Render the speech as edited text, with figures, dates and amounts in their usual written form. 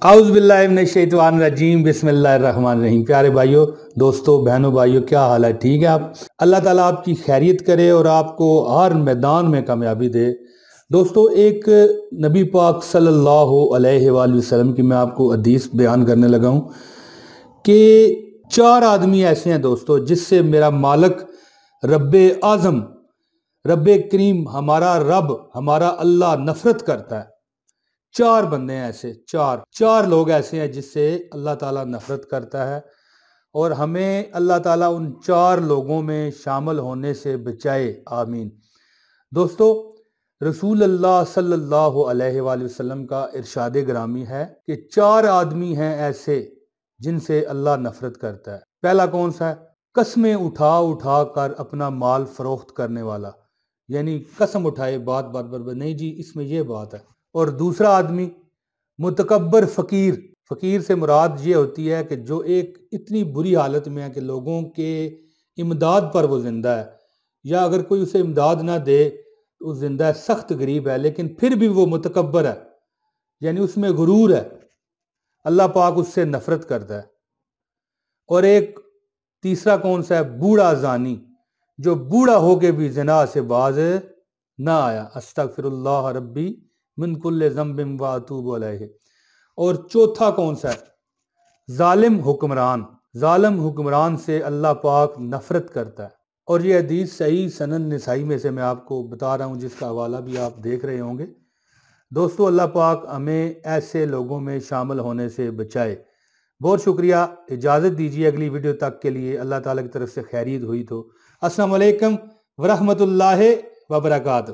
اعوذ باللہ من الشیطان الرجیم بسم اللہ الرحمن الرحیم۔ پیارے بھائیوں، دوستوں، بہنوں، بھائیوں، کیا حال ہے؟ ٹھیک ہے آپ؟ اللہ تعالیٰ آپ کی خیریت کرے اور آپ کو ہر میدان میں کامیابی دے۔ دوستوں، ایک نبی پاک صلی اللہ علیہ وآلہ وسلم کی میں آپ کو حدیث بیان کرنے لگا ہوں کہ 4 آدمی ایسے ہیں دوستوں جس سے میرا مالک رب اعظم، رب کریم، ہمارا رب، ہمارا اللہ نفرت کرتا ہے۔ 4 بندے ہیں ایسے، چار لوگ ایسے ہیں جس سے اللہ تعالیٰ نفرت کرتا ہے، اور ہمیں اللہ تعالیٰ ان 4 لوگوں میں شامل ہونے سے بچائے، آمین۔ دوستو، رسول اللہ صلی اللہ علیہ وآلہ وسلم کا ارشاد گرامی ہے کہ 4 آدمی ہیں ایسے جن سے اللہ نفرت کرتا ہے۔ پہلا کون سا ہے؟ قسمیں اٹھا اٹھا کر اپنا مال فروخت کرنے والا، یعنی قسم اٹھائے بات پر نہیں جی اس میں یہ بات ہے۔ اور دوسرا آدمی متکبر فقیر سے مراد یہ ہوتی ہے کہ جو ایک اتنی بری حالت میں ہے کہ لوگوں کے امداد پر وہ زندہ ہے، یا اگر کوئی اسے امداد نہ دے تو وہ زندہ ہے، سخت غریب ہے، لیکن پھر بھی وہ متکبر ہے، یعنی اس میں غرور ہے، اللہ پاک اس سے نفرت کرتا ہے۔ اور ایک تیسرا کون سا ہے؟ بوڑھا زانی، جو بوڑھا ہو کے بھی زنا سے باز نہ آیا، استغفر اللہ ربی من کل ذنب واتوب علیہ۔ اور چوتھا کون سا ہے؟ ظالم حکمران سے اللہ پاک نفرت کرتا ہے۔ اور یہ حدیث صحیح سنن نسائی میں سے میں آپ کو بتا رہا ہوں، جس کا حوالہ بھی آپ دیکھ رہے ہوں گے۔ دوستو، اللہ پاک ہمیں ایسے لوگوں میں شامل ہونے سے بچائے۔ بہت شکریہ، اجازت دیجیے اگلی ویڈیو تک کے لیے، اللہ تعالیٰ کی طرف سے خیریت ہوئی تو۔ السلام علیکم ورحمۃ اللہ وبرکاتہ۔